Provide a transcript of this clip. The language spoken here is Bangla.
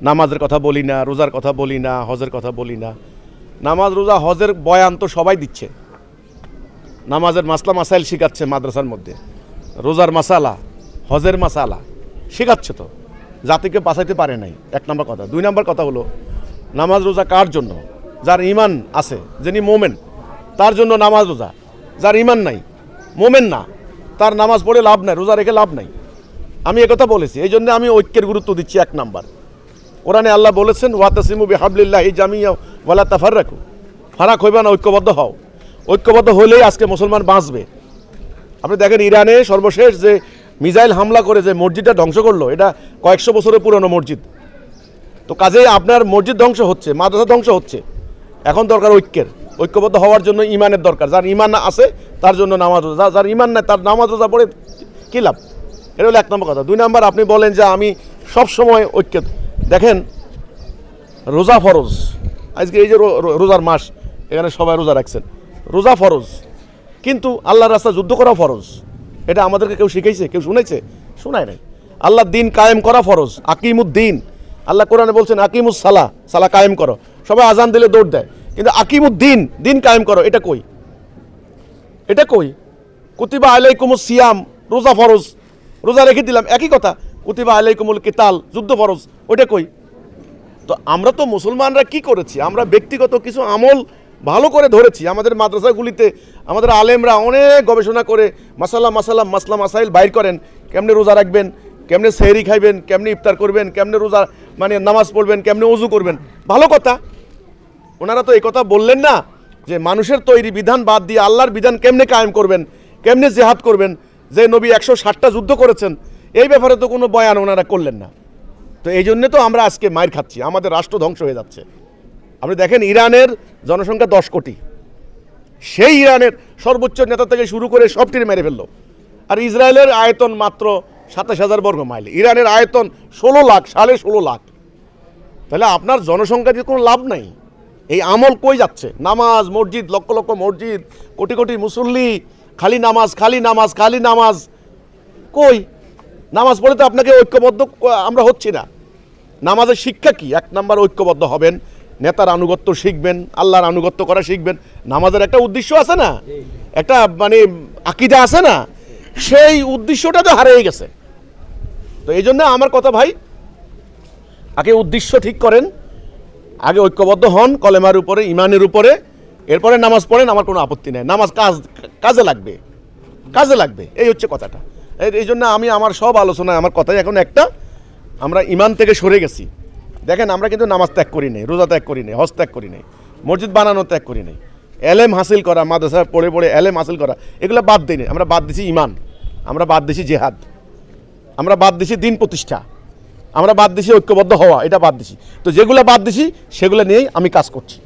নামাজের কথা বলি না, রোজার কথা বলি না, হজের কথা বলি না। নামাজ রোজা হজের বয়ান তো সবাই দিচ্ছে, নামাজের মাসলা মাসাইল শেখাচ্ছে মাদ্রাসার মধ্যে, রোজার মাসালা, হজের মাসালা শেখাচ্ছে, তো জাতিকে বাঁচাইতে পারে নাই, 1 নম্বর কথা। 2 নম্বর কথা হলো নামাজ রোজা কার জন্য? যার ইমান আছে, যিনি মোমেন, তার জন্য নামাজ রোজা। যার ইমান নাই, মোমেন না, তার নামাজ পড়ে লাভ নাই, রোজা রেখে লাভ নাই। আমি একথা বলেছি, এই জন্য আমি ঐক্যের গুরুত্ব দিচ্ছি 1 নম্বর। কোরআনে আল্লাহ বলেছেন ওয়াতাসিমু বিহাবলিল্লাহি জামিয়া ওয়ালা তাফাররাকু, ফারাক হইবা না, ঐক্যবদ্ধ হও। ঐক্যবদ্ধ হলেই আজকে মুসলমান বাঁচবে। আপনি দেখেন ইরানে সর্বশেষ যে মিসাইল হামলা করে যে মসজিদটা ধ্বংস করলো, এটা কয়েকশো বছরের পুরনো মসজিদ। তো কাজেই আপনার মসজিদ ধ্বংস হচ্ছে, মাদ্রাসা ধ্বংস হচ্ছে। এখন দরকার ঐক্যের, ঐক্যবদ্ধ হওয়ার জন্য ইমানের দরকার। যার ইমান আছে তার জন্য নামাজ রোজা, যার ইমান নাই তার নামাজ রোজা পড়ে কী লাভ? এটা হলো 1 নম্বর কথা। 2 নম্বর, আপনি বলেন যে আমি সব সময় ঐক্য। দেখেন রোজা ফরজ, আজকে এই যে রোজার মাস, এখানে সবাই রোজা রাখছেন, রোজা ফরজ, কিন্তু আল্লাহর রাস্তায় যুদ্ধ করা ফরজ। এটা আমাদেরকে কেউ শিখাইছে? কেউ শুনেছে? শোনায় নাই। আল্লাহ দিন কায়েম করা ফরজ, আকিমুদ্দিন। আল্লাহ কোরআনে বলছেন আকিমুস সালা, সালা কায়েম করো। সবাই আজান দিলে দৌড় দেয়, কিন্তু আকিমুদ্দিন, দিন কায়েম করো, এটা কই? এটা কই? কুতিবা আলাইকুমুস সিয়াম, রোজা ফরজ, রোজা রেখে দিলাম, একই কথা। কুতিবা আলাইকুমুল কিতাল, যুদ্ধ ফরজ, ওইটা কই? তো আমরা তো মুসলমানরা কি করেছি? আমরা ব্যক্তিগত কিছু আমল ভালো করে ধরেছি। আমাদের মাদ্রাসাগুলিতে আমাদের আলেমরা অনেক গবেষণা করে মাসালা মাসাইল বাইর করেন। কেমনে রোজা রাখবেন, কেমনে সেহরি খাইবেন, কেমনে ইফতার করবেন, কেমনে রোজা মানে নামাজ পড়বেন, কেমনে ওযু করবেন, ভালো কথা। ওনারা তো এই কথা বললেন না যে মানুষের তৈরি বিধান বাদ দিয়ে আল্লাহর বিধান কেমনে কায়েম করবেন, কেমনে জিহাদ করবেন, যে নবী 160টা যুদ্ধ করেছেন, এই ব্যাপারে তো কোনো বয়ান ওনারা করলেন না। তো এই জন্যে তো আমরা আজকে মাইর খাচ্ছি, আমাদের রাষ্ট্র ধ্বংস হয়ে যাচ্ছে। আপনি দেখেন ইরানের জনসংখ্যা 10 কোটি, সেই ইরানের সর্বোচ্চ নেতা থেকে শুরু করে সবটির মেরে ফেললো। আর ইসরায়েলের আয়তন মাত্র 27,000 বর্গ মাইল, ইরানের আয়তন 16 লাখ, 16.5 লাখ। তাহলে আপনার জনসংখ্যা দিয়ে কোনো লাভ নাই। এই আমল কই যাচ্ছে? নামাজ, মসজিদ, লক্ষ লক্ষ মসজিদ, কোটি কোটি মুসল্লি, খালি নামাজ, খালি নামাজ, খালি নামাজ। কই? নামাজ পড়ে তো আপনাকে ঐক্যবদ্ধ আমরা হচ্ছি না। নামাজের শিক্ষা কি? 1 নম্বর, ঐক্যবদ্ধ হবেন, নেতার আনুগত্য শিখবেন, আল্লাহর আনুগত্য করা শিখবেন। নামাজের একটা উদ্দেশ্য আছে না, একটা মানে আকীদা আছে না, সেই উদ্দেশ্যটা তো হারিয়ে গেছে। তো এই জন্য আমার কথা ভাই, আগে উদ্দেশ্য ঠিক করেন, আগে ঐক্যবদ্ধ হন কলেমার উপরে, ইমানের উপরে, এরপরে নামাজ পড়েন, আমার কোনো আপত্তি নেই। নামাজ কাজে লাগবে, কাজে লাগবে, এই হচ্ছে কথাটা। এই জন্য আমি আমার সব আলোচনায় আমার কথাই এখন একটা, আমরা ইমান থেকে সরে গেছি। দেখেন আমরা কিন্তু নামাজ ত্যাগ করি নাই, রোজা ত্যাগ করি নাই, হজ ত্যাগ করি নাই, মসজিদ বানানো ত্যাগ করি নাই, এলেম হাসিল করা, মাদ্রাসা পড়ে পড়ে এলেম হাসিল করা, এগুলো বাদ দিই নাই। আমরা বাদ দিছি ইমান, আমরা বাদ দিছি জেহাদ, আমরা বাদ দিছি দিন প্রতিষ্ঠা, আমরা বাদ দিছি ঐক্যবদ্ধ হওয়া, এটা বাদ দিছি। তো যেগুলো বাদ দিছি সেগুলো নিয়েই আমি কাজ করছি।